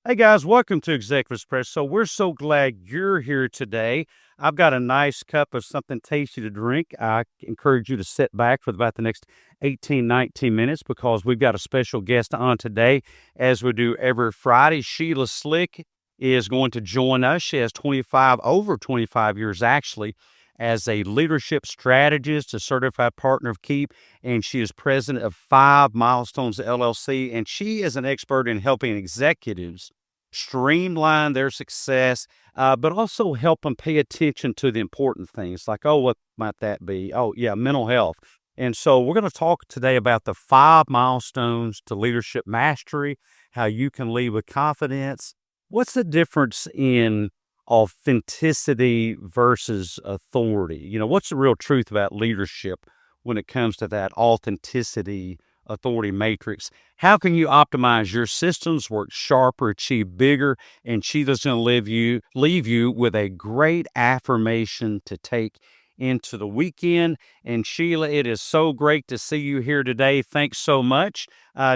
Hey guys, welcome to Executive Espresso. We're so glad you're here today. I've got a nice cup of something tasty to drink. I encourage you to sit back for about the next 18, 19 minutes because we've got a special guest on today, as we do every Friday. Sheila Slick is going to join us. She has over 25 years actually, as a leadership strategist, a certified partner of Keep, and she is president of Five Milestones LLC, and she is an expert in helping executives streamline their success, but also help them pay attention to the important things like, oh, what might that be? Oh, yeah, mental health. And so we're going to talk today about the 5 milestones to leadership mastery, how you can lead with confidence. What's the difference in authenticity versus authority? What's the real truth about leadership when it comes to that authenticity authority matrix? How can you optimize your systems, work sharper, achieve bigger? And Sheila's going to leave you with a great affirmation to take into the weekend. And Sheila, it is so great to see you here today. Thanks so much.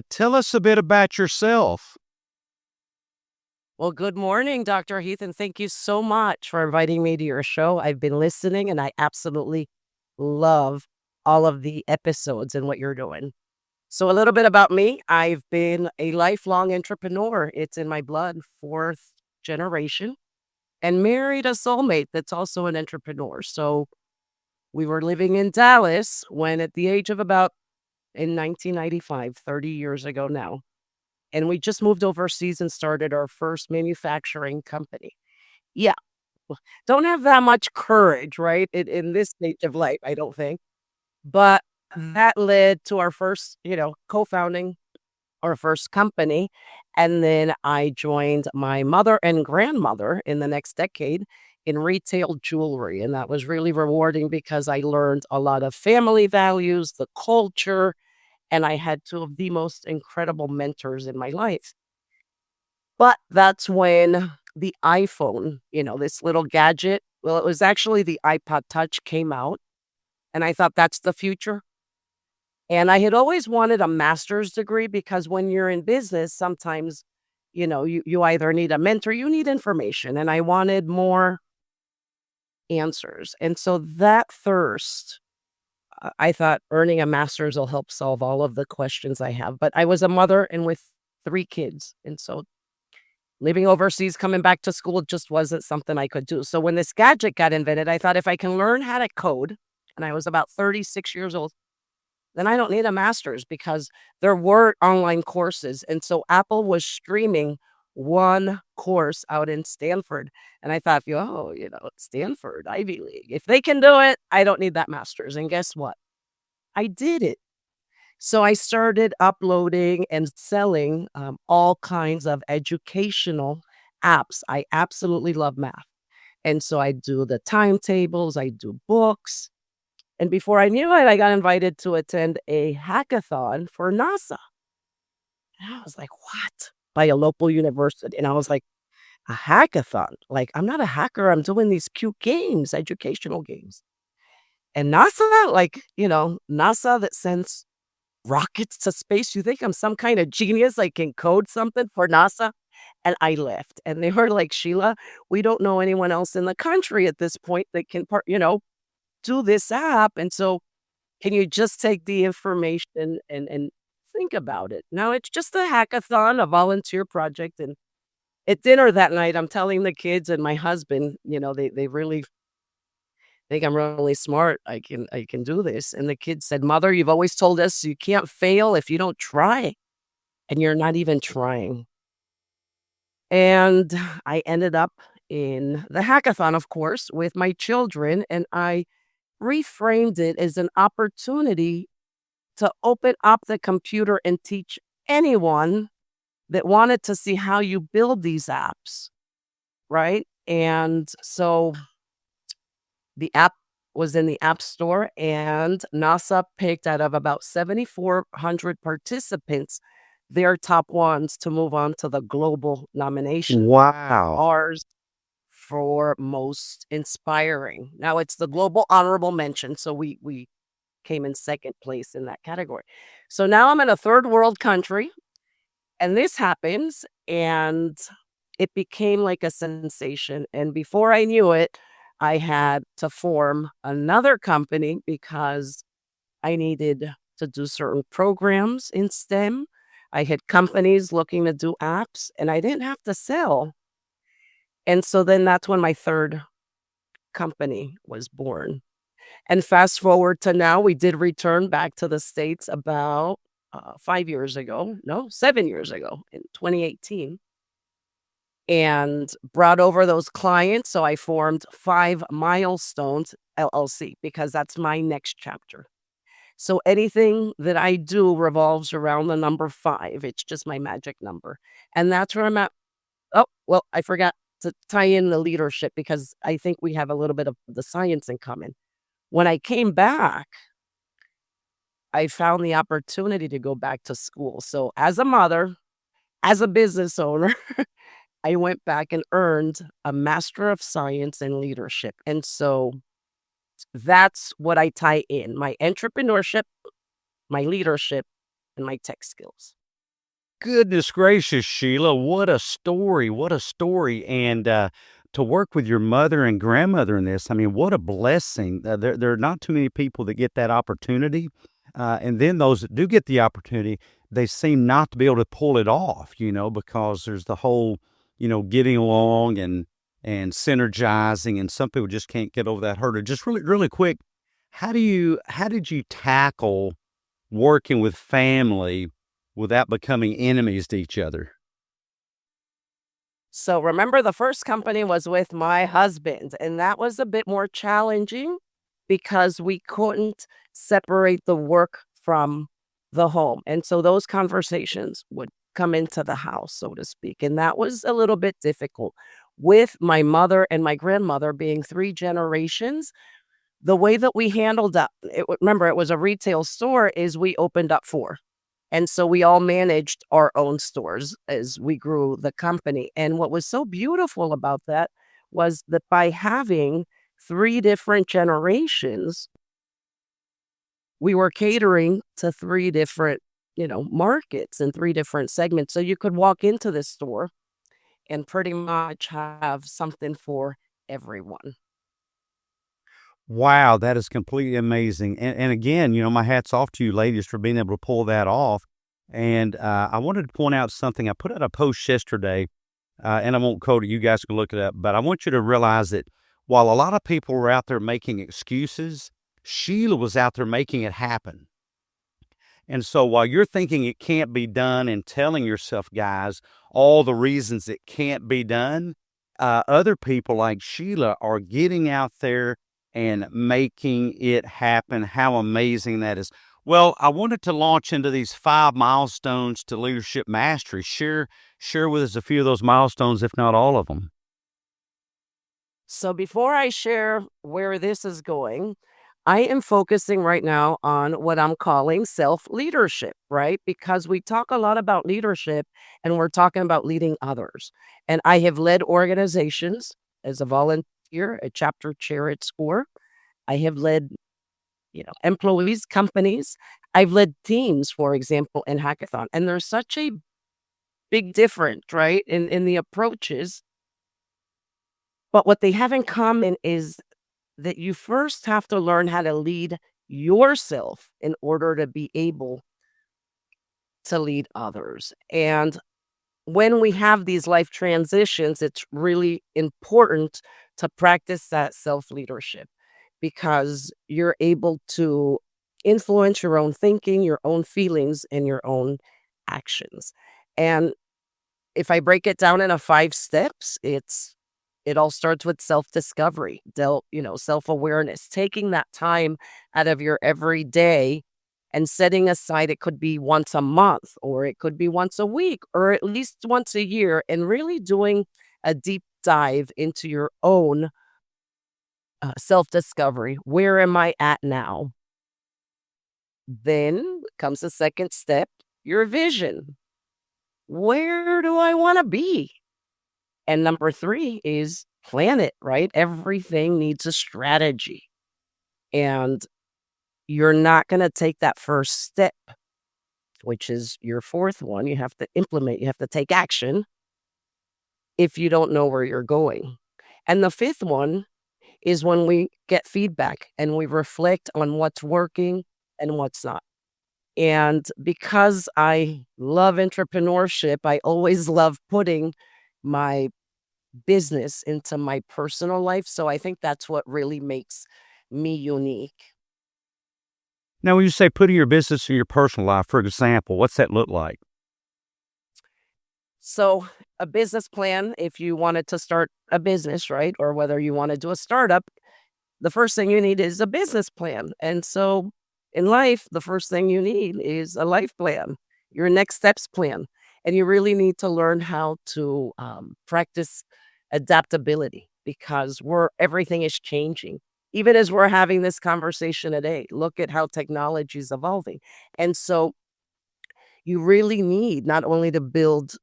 Tell us a bit about yourself. Well, good morning, Dr. Heath, and thank you so much for inviting me to your show. I've been listening and I absolutely love all of the episodes and what you're doing. So, a little bit about me. I've been a lifelong entrepreneur. It's in my blood, fourth generation, and married a soulmate that's also an entrepreneur. So, we were living in Dallas when, at the age of about in 1995, 30 years ago now, and we just moved overseas and started our first manufacturing company. Yeah, don't have that much courage, right? In this stage of life, I don't think. But that led to our first, co-founding our first company. And then I joined my mother and grandmother in the next decade in retail jewelry. And that was really rewarding because I learned a lot of family values, the culture, and I had two of the most incredible mentors in my life. But that's when the iPhone, this little gadget, well, it was actually the iPod Touch came out, and I thought that's the future. And I had always wanted a master's degree because when you're in business, sometimes, you either need a mentor, you need information, and I wanted more answers. And so that thirst, I thought earning a master's will help solve all of the questions I have. But I was a mother and with three kids. And so living overseas, coming back to school just wasn't something I could do. So when this gadget got invented, I thought if I can learn how to code, and I was about 36 years old, then I don't need a master's because there were online courses. And so Apple was streaming one course out in Stanford. And I thought, Stanford, Ivy League. If they can do it, I don't need that master's. And guess what? I did it. So I started uploading and selling all kinds of educational apps. I absolutely love math. And so I do the timetables, I do books. And before I knew it, I got invited to attend a hackathon for NASA. And I was like, what? By a local university. And I was like, a hackathon? Like, I'm not a hacker. I'm doing these cute games, educational games. And NASA, NASA that sends rockets to space. You think I'm some kind of genius, I can code something for NASA? And I left. And they were like, Sheila, we don't know anyone else in the country at this point that can do this app. And so can you just take the information and think about it? Now it's just a hackathon, a volunteer project. And at dinner that night, I'm telling the kids and my husband, they really think I'm really smart. I can do this. And the kid said, Mother, you've always told us you can't fail if you don't try. And you're not even trying. And I ended up in the hackathon, of course, with my children. And I reframed it as an opportunity to open up the computer and teach anyone that wanted to see how you build these apps. Right. And so the app was in the App Store, and NASA picked out of about 7,400 participants their top ones to move on to the global nomination. Wow. Ours for most inspiring. Now it's the global honorable mention, so we came in second place in that category. So now I'm in a third world country, and this happens, and it became like a sensation. And before I knew it, I had to form another company because I needed to do certain programs in STEM. I had companies looking to do apps, and I didn't have to sell. And so then that's when my third company was born. And fast forward to now, we did return back to the States about 5 years ago. No, 7 years ago in 2018, and brought over those clients. So I formed Five Milestones LLC because that's my next chapter. So anything that I do revolves around the number five. It's just my magic number. And that's where I'm at. Oh, well, I forgot to tie in the leadership because I think we have a little bit of the science in common. When I came back, I found the opportunity to go back to school. So as a mother, as a business owner, I went back and earned a Master of Science in Leadership. And so that's what I tie in: my entrepreneurship, my leadership, and my tech skills. Goodness gracious, Sheila, what a story, what a story, and, to work with your mother and grandmother in this, I mean, what a blessing. There are not too many people that get that opportunity, and then those that do get the opportunity, they seem not to be able to pull it off, because there's the whole, getting along and synergizing, and some people just can't get over that hurdle. Just really, really quick, how did you tackle working with family without becoming enemies to each other? So remember, the first company was with my husband, and that was a bit more challenging because we couldn't separate the work from the home. And so those conversations would come into the house, so to speak. And that was a little bit difficult. With my mother and my grandmother being three generations, the way that we handled that, remember, it was a retail store, is we opened up four. And so we all managed our own stores as we grew the company. And what was so beautiful about that was that by having three different generations, we were catering to three different, markets and three different segments. So you could walk into this store and pretty much have something for everyone. Wow, that is completely amazing. And again, my hat's off to you ladies for being able to pull that off. And I wanted to point out something. I put out a post yesterday, and I won't quote it. You guys can look it up. But I want you to realize that while a lot of people were out there making excuses, Sheila was out there making it happen. And so while you're thinking it can't be done and telling yourself, guys, all the reasons it can't be done, other people like Sheila are getting out there and making it happen. How amazing that is. Well, I wanted to launch into these 5 milestones to leadership mastery. Share with us a few of those milestones, if not all of them. So before I share where this is going, I am focusing right now on what I'm calling self leadership, right? Because we talk a lot about leadership and we're talking about leading others. And I have led organizations as a volunteer, a chapter chair at SCORE. I have led, employees, companies. I've led teams, for example, in hackathon. And there's such a big difference, right, in the approaches. But what they have in common is that you first have to learn how to lead yourself in order to be able to lead others. And when we have these life transitions, it's really important to practice that self leadership because you're able to influence your own thinking, your own feelings, and your own actions. And if I break it down into 5 steps, it all starts with self-discovery, self-awareness, taking that time out of your everyday and setting aside. It could be once a month, or it could be once a week, or at least once a year, and really doing a deep dive into your own self-discovery. Where am I at now? Then comes the second step, your vision. Where do I want to be? And number 3 is plan it, right? Everything needs a strategy. And you're not going to take that first step, which is your fourth one. You have to implement, you have to take action if you don't know where you're going. And the fifth one is when we get feedback and we reflect on what's working and what's not. And because I love entrepreneurship, I always love putting my business into my personal life. So I think that's what really makes me unique. Now, when you say putting your business in your personal life, for example, what's that look like? So, a business plan, if you wanted to start a business, right? Or whether you want to do a startup, the first thing you need is a business plan. And so in life, the first thing you need is a life plan, your next steps plan. And you really need to learn how to practice adaptability because everything is changing. Even as we're having this conversation today, look at how technology is evolving. And so you really need not only to build,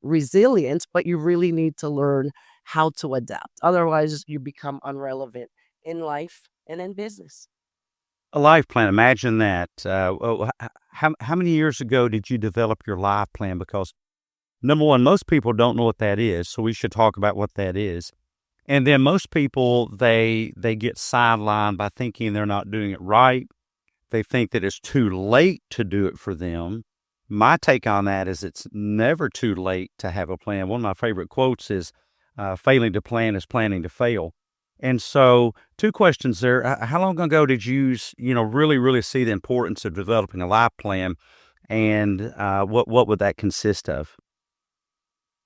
resilience, but you really need to learn how to adapt. Otherwise, you become unrelevant in life and in business. A life plan, imagine that. How many years ago did you develop your life plan? Because number one, most people don't know what that is, so we should talk about what that is. And then most people, they get sidelined by thinking they're not doing it right. They think that it's too late to do it for them. My take on that is it's never too late to have a plan. One of my favorite quotes is, failing to plan is planning to fail. And so, two questions there. How long ago did you, really, really see the importance of developing a life plan, and what would that consist of?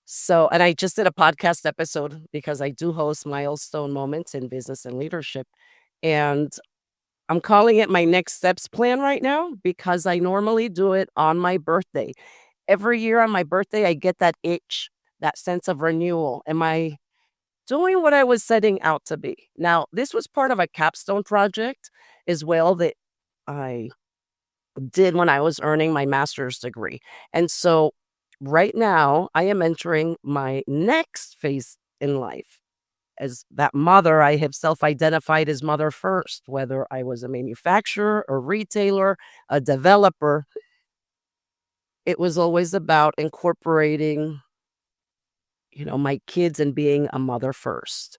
So, and I just did a podcast episode because I do host milestone moments in business and leadership. And I'm calling it my next steps plan right now because I normally do it on my birthday. Every year on my birthday, I get that itch, that sense of renewal. Am I doing what I was setting out to be? Now, this was part of a capstone project as well that I did when I was earning my master's degree. And so right now, I am entering my next phase in life. As that mother, I have self identified as mother first, whether I was a manufacturer, a retailer, a developer. It was always about incorporating, my kids and being a mother first.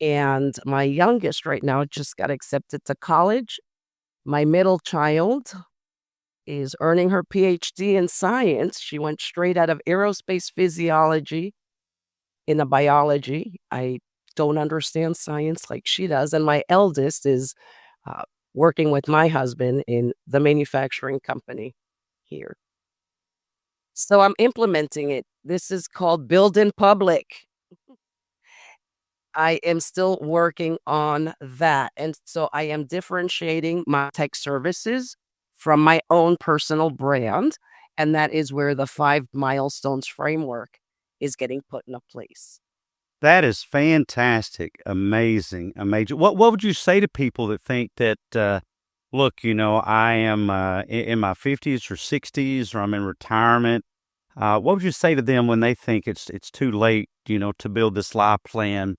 And my youngest right now just got accepted to college. My middle child is earning her PhD in science. She went straight out of aerospace physiology into biology. I don't understand science like she does. And my eldest is uh, working with my husband in the manufacturing company here. So I'm implementing it. This is called Build in Public. I am still working on that. And so I am differentiating my tech services from my own personal brand. And that is where the 5 milestones framework is getting put into place. That is fantastic, amazing, amazing. What would you say to people that think that, look, I am in my 50s or 60s, or I'm in retirement? What would you say to them when they think it's too late, to build this life plan,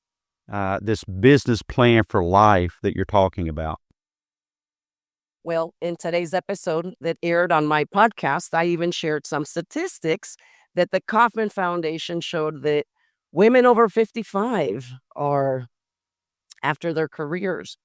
this business plan for life that you're talking about? Well, in today's episode that aired on my podcast, I even shared some statistics that the Kauffman Foundation showed that women over 55 are, after their careers,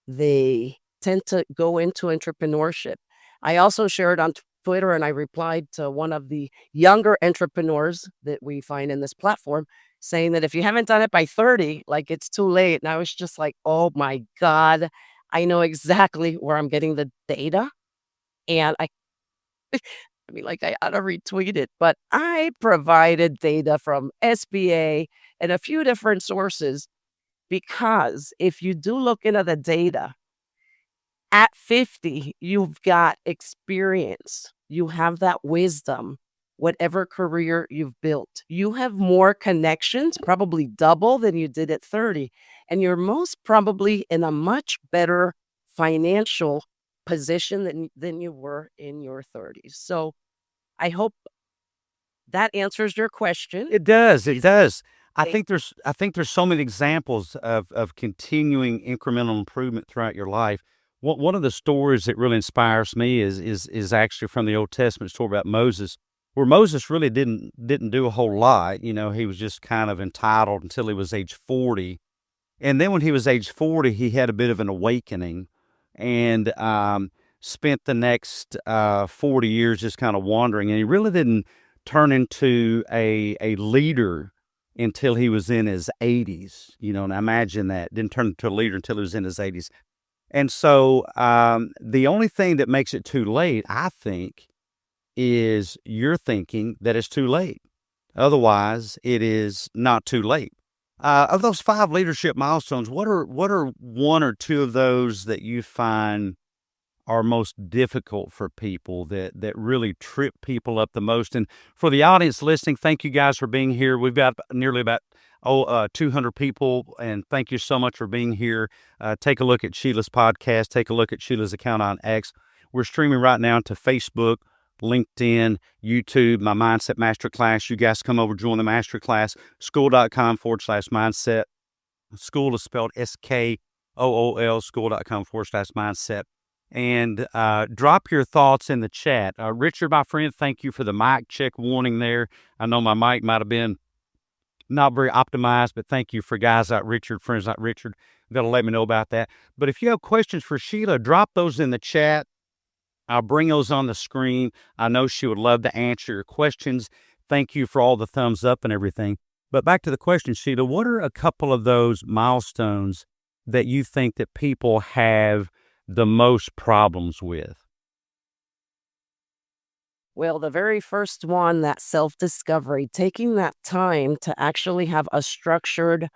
they tend to go into entrepreneurship. I also shared on Twitter and I replied to one of the younger entrepreneurs that we find in this platform saying that if you haven't done it by 30, like it's too late. And I was just like, oh my God, I know exactly where I'm getting the data. And I mean, like I ought to retweet it, but I provided data from SBA and a few different sources because if you do look into the data, at 50, you've got experience. You have that wisdom, whatever career you've built. You have more connections, probably double than you did at 30. And you're most probably in a much better financial position than you were in your 30s. So I hope that answers your question. It does, it does. Thank I think there's so many examples of continuing incremental improvement throughout your life. One of the stories that really inspires me is actually from the Old Testament story about Moses, where Moses really didn't do a whole lot. He was just kind of entitled until he was age 40. And then when he was age 40, he had a bit of an awakening and spent the next 40 years just kind of wandering. And he really didn't turn into a leader until he was in his 80s. And imagine that. Didn't turn into a leader until he was in his 80s. And so the only thing that makes it too late, I think, is you're thinking that it's too late. Otherwise, it is not too late. Of those 5 leadership milestones, what are one or two of those that you find are most difficult for people, that really trip people up the most? And for the audience listening, thank you guys for being here. We've got nearly about 200 people, and thank you so much for being here. Take a look at Sheila's podcast. Take a look at Sheila's account on X. We're streaming right now to Facebook, LinkedIn, YouTube, my Mindset Masterclass. You guys come over, join the Masterclass, school.com/mindset. School is spelled SKOOL, school.com/mindset. And drop your thoughts in the chat. Richard, my friend, thank you for the mic check warning there. I know my mic might have been not very optimized, but thank you for guys like Richard, friends like Richard, that'll let me know about that. But if you have questions for Sheila, drop those in the chat. I'll bring those on the screen. I know she would love to answer your questions. Thank you for all the thumbs up and everything. But back to the question, Sheila, what are a couple of those milestones that you think that people have the most problems with? Well, the very first one, that self-discovery, taking that time to actually have a structured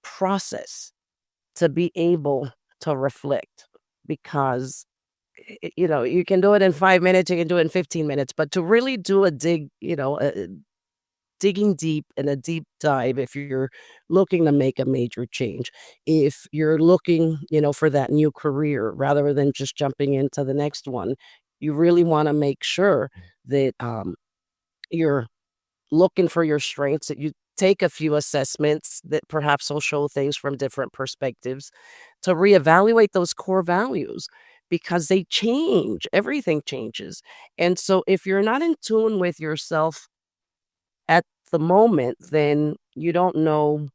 process to be able to reflect, because you can do it in 5 minutes, you can do it in 15 minutes, but to really do a digging deep and a deep dive, if you're looking to make a major change, if you're looking, for that new career rather than just jumping into the next one, you really want to make sure that you're looking for your strengths, that you take a few assessments that perhaps will show things from different perspectives to reevaluate those core values, because they change. Everything changes. And so if you're not in tune with yourself at the moment, then you don't know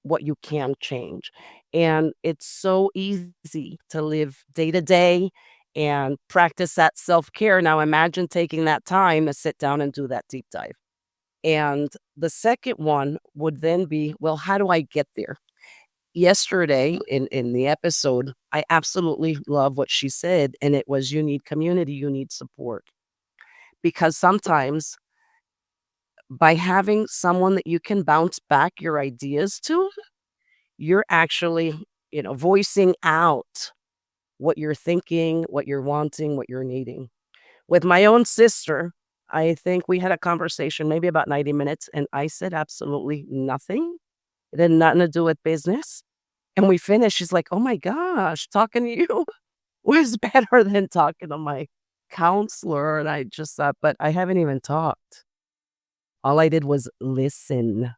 what you can change. And it's so easy to live day to day and practice that self-care. Now imagine taking that time to sit down and do that deep dive. And the second one would then be, well, how do I get there? Yesterday in the episode, I absolutely love what she said, and it was, you need community, you need support. Because sometimes by having someone that you can bounce back your ideas to, you're actually, voicing out what you're thinking, what you're wanting, what you're needing. With my own sister, I think we had a conversation maybe about 90 minutes, and I said absolutely nothing. It had nothing to do with business. And we finished. She's like, "Oh my gosh, talking to you was better than talking to my counselor." And I just thought, but I haven't even talked. All I did was listen.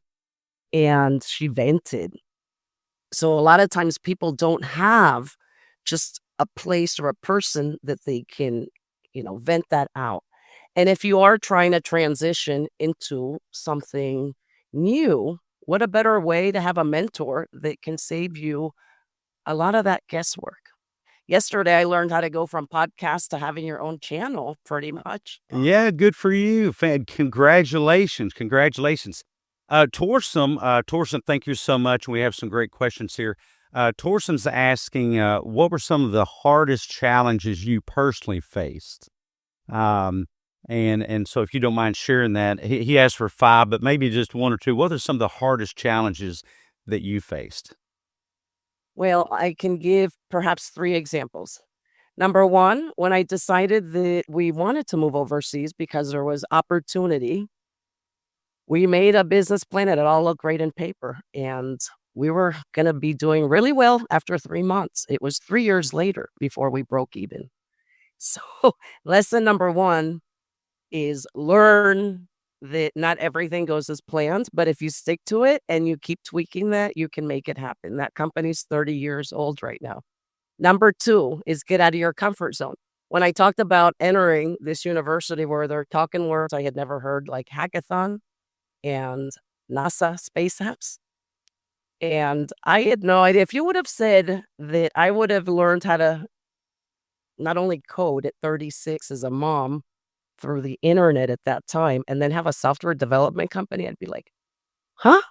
And she vented. So a lot of times people don't have just a place or a person that they can, vent that out. And if you are trying to transition into something new, what a better way to have a mentor that can save you a lot of that guesswork. Yesterday, I learned how to go from podcast to having your own channel, pretty much. Yeah, good for you. Congratulations. Congratulations. Torsen, thank you so much. We have some great questions here. Torsen's asking, what were some of the hardest challenges you personally faced? And so if you don't mind sharing that, he asked for 5, but maybe just 1 or 2. What are some of the hardest challenges that you faced? Well, I can give perhaps 3 examples. Number 1, when I decided that we wanted to move overseas because there was opportunity, we made a business plan and it all looked great in paper. And we were going to be doing really well after 3 months. It was 3 years later before we broke even. So lesson number 1 is learn that not everything goes as planned, but if you stick to it and you keep tweaking that, you can make it happen. That company's 30 years old right now. Number 2 is get out of your comfort zone. when I talked about entering this university where they're talking words I had never heard, like hackathon and NASA space apps. And I had no idea. If you would have said that I would have learned how to not only code at 36 as a mom through the internet at that time and then have a software development company, I'd be like, huh?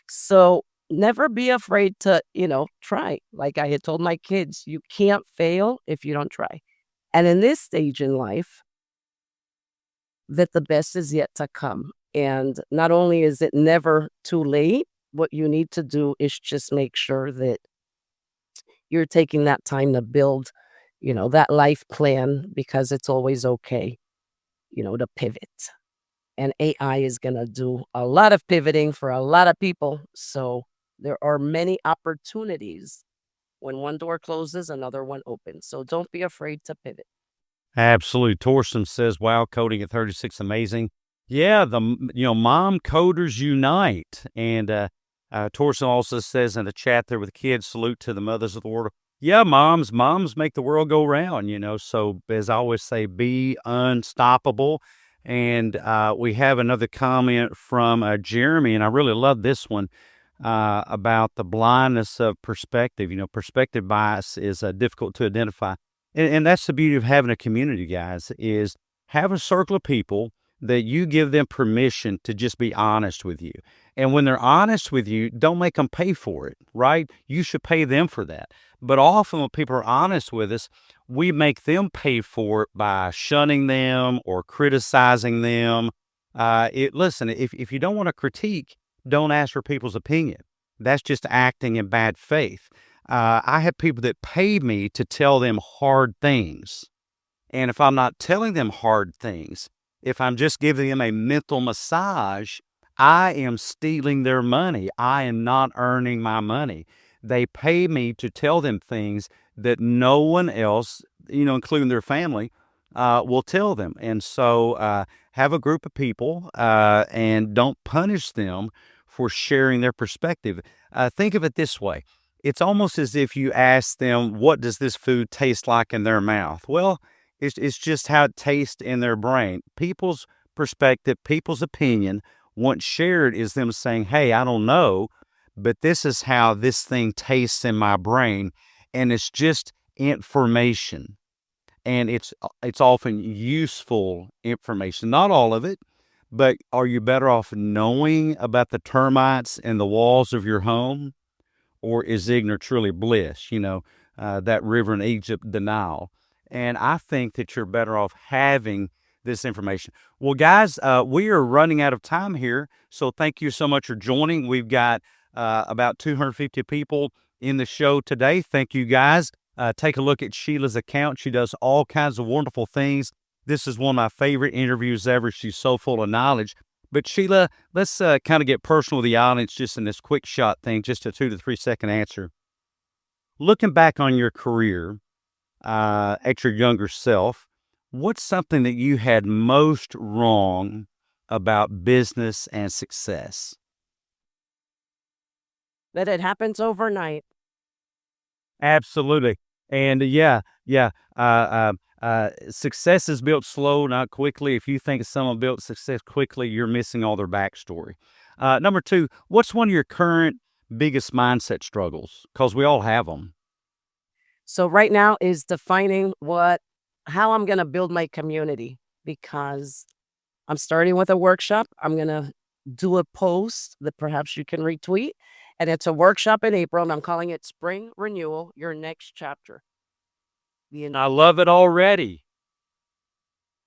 So never be afraid to, try. Like I had told my kids, you can't fail if you don't try. And in this stage in life, that the best is yet to come. And not only is it never too late, what you need to do is just make sure that you're taking that time to build, that life plan because it's always okay, to pivot. And AI is going to do a lot of pivoting for a lot of people. So there are many opportunities. When one door closes, another one opens. So don't be afraid to pivot. Absolutely. Torsten says, wow, coding at 36, amazing. Yeah, mom coders unite. And Torsten also says in the chat there with kids, salute to the mothers of the world. Yeah, moms make the world go round, So as I always say, be unstoppable. And we have another comment from Jeremy, and I really love this one about the blindness of perspective. Perspective bias is difficult to identify. And that's the beauty of having a community, guys, is have a circle of people that you give them permission to just be honest with you. And when they're honest with you, don't make them pay for it, right? You should pay them for that. But often when people are honest with us, we make them pay for it by shunning them or criticizing them. Listen, if you don't want to critique, don't ask for people's opinion. That's just acting in bad faith. I have people that pay me to tell them hard things. And if I'm not telling them hard things, if I'm just giving them a mental massage, I am stealing their money. I am not earning my money. They pay me to tell them things that no one else, including their family, will tell them. And so have a group of people and don't punish them for sharing their perspective. Think of it this way. It's almost as if you ask them, what does this food taste like in their mouth? Well, it's just how it tastes in their brain. People's perspective, people's opinion, once shared, is them saying, hey, I don't know, but this is how this thing tastes in my brain. And it's just information. And it's often useful information. Not all of it, but are you better off knowing about the termites in the walls of your home? Or is ignorant truly bliss? That river in Egypt, the Nile. And I think that you're better off having this information. Well, guys, we are running out of time here. So thank you so much for joining. We've got about 250 people in the show today. Thank you, guys. Take a look at Sheila's account. She does all kinds of wonderful things. This is one of my favorite interviews ever. She's so full of knowledge. But Sheila, let's kind of get personal with the audience just in this quick shot thing, just a 2 to 3 second answer. Looking back on your career at your younger self, what's something that you had most wrong about business and success? That it happens overnight. Absolutely. And success is built slow, not quickly. If you think someone built success quickly, you're missing all their backstory. Number 2, what's one of your current biggest mindset struggles? Because we all have them. So right now is defining how I'm going to build my community because I'm starting with a workshop. I'm going to do a post that perhaps you can retweet. And it's a workshop in April, and I'm calling it Spring Renewal, Your Next Chapter. I love it already.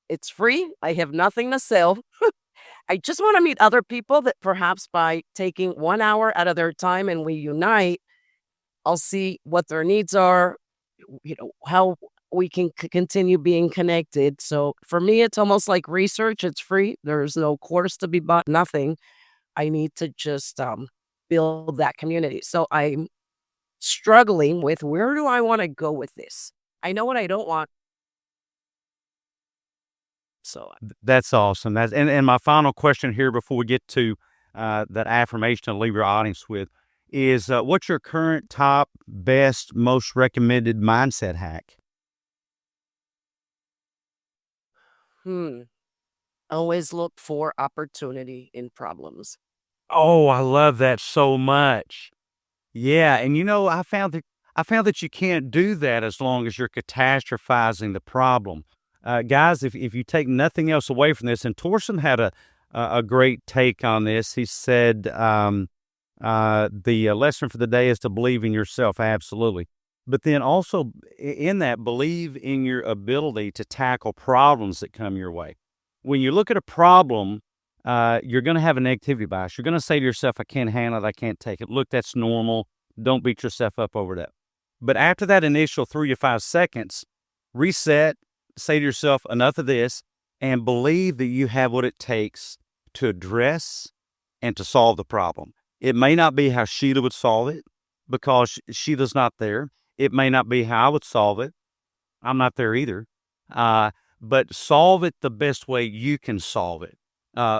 It's free. I have nothing to sell. I just want to meet other people that perhaps by taking 1 hour out of their time and we unite, I'll see what their needs are, how we can continue being connected. So for me, it's almost like research. It's free. There's no course to be bought, nothing. I need to just build that community. So I'm struggling with where do I want to go with this? I know what I don't want. So That's awesome. And my final question here before we get to that affirmation to leave your audience with is what's your current top, best, most recommended mindset hack? Always look for opportunity in problems. Oh, I love that so much. Yeah, and I found that you can't do that as long as you're catastrophizing the problem. Guys, if you take nothing else away from this, and Torsten had a great take on this. He said the lesson for the day is to believe in yourself. Absolutely, but then also in that, believe in your ability to tackle problems that come your way. When you look at a problem, you're going to have a negativity bias. You're going to say to yourself, "I can't handle it. I can't take it." Look, that's normal. Don't beat yourself up over that. But after that initial 3 to 5 seconds, reset, say to yourself, enough of this, and believe that you have what it takes to address and to solve the problem. It may not be how Sheila would solve it because Sheila's not there. It may not be how I would solve it. I'm not there either. But solve it the best way you can solve it.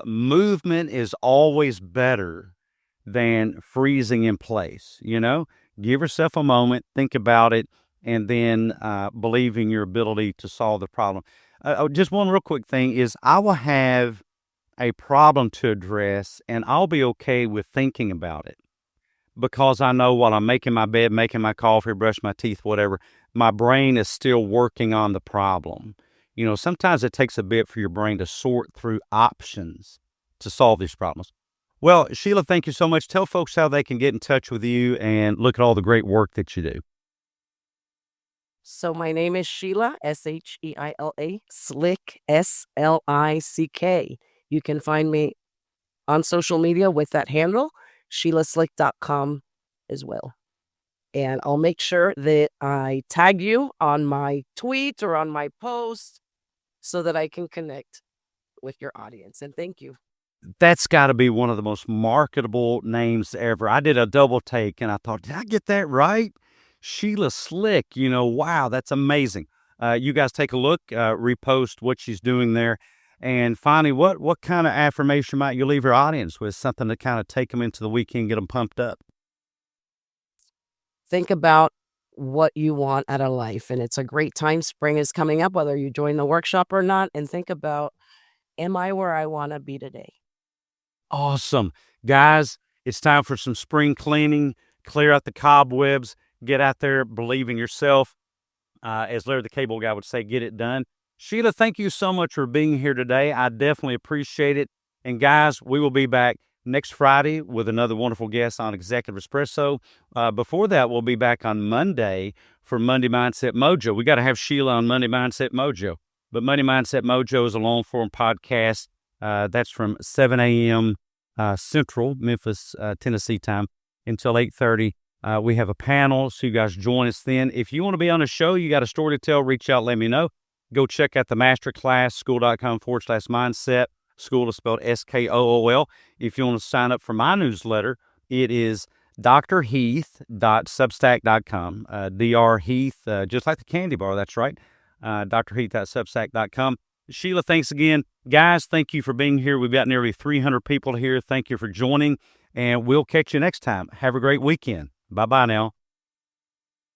Movement is always better than freezing in place. Give yourself a moment, think about it, and then believe in your ability to solve the problem. Just one real quick thing is I will have a problem to address, and I'll be okay with thinking about it because I know while I'm making my bed, making my coffee, brush my teeth, whatever, my brain is still working on the problem. Sometimes it takes a bit for your brain to sort through options to solve these problems. Well, Sheila, thank you so much. Tell folks how they can get in touch with you and look at all the great work that you do. So my name is Sheila, Sheila, Slick, Slick. You can find me on social media with that handle, SheilaSlick.com as well. And I'll make sure that I tag you on my tweet or on my post so that I can connect with your audience. And thank you. That's got to be one of the most marketable names ever. I did a double take and I thought, did I get that right? Sheila Slick, wow, that's amazing. You guys take a look, repost what she's doing there. And finally, what kind of affirmation might you leave your audience with? Something to kind of take them into the weekend, get them pumped up. Think about what you want out of life. And it's a great time. Spring is coming up, whether you join the workshop or not. And think about, am I where I want to be today? Awesome. Guys, it's time for some spring cleaning. Clear out the cobwebs. Get out there, believe in yourself. As Larry the Cable Guy would say, get it done. Sheila, thank you so much for being here today. I definitely appreciate it. And guys, we will be back next Friday with another wonderful guest on Executive Espresso. Before that, we'll be back on Monday for Monday Mindset Mojo. We got to have Sheila on Monday Mindset Mojo. But Monday Mindset Mojo is a long-form podcast. That's from 7 a.m. Central, Memphis, Tennessee time until 8:30. We have a panel, so you guys join us then. If you want to be on the show, you got a story to tell, reach out, let me know. Go check out the masterclass, school.com/mindset. School is spelled SKOOL. If you want to sign up for my newsletter, it is drheath.substack.com. Dr. Heath, just like the candy bar, that's right. drheath.substack.com. Sheila, thanks again. Guys, thank you for being here. We've got nearly 300 people here. Thank you for joining, and we'll catch you next time. Have a great weekend. Bye-bye now.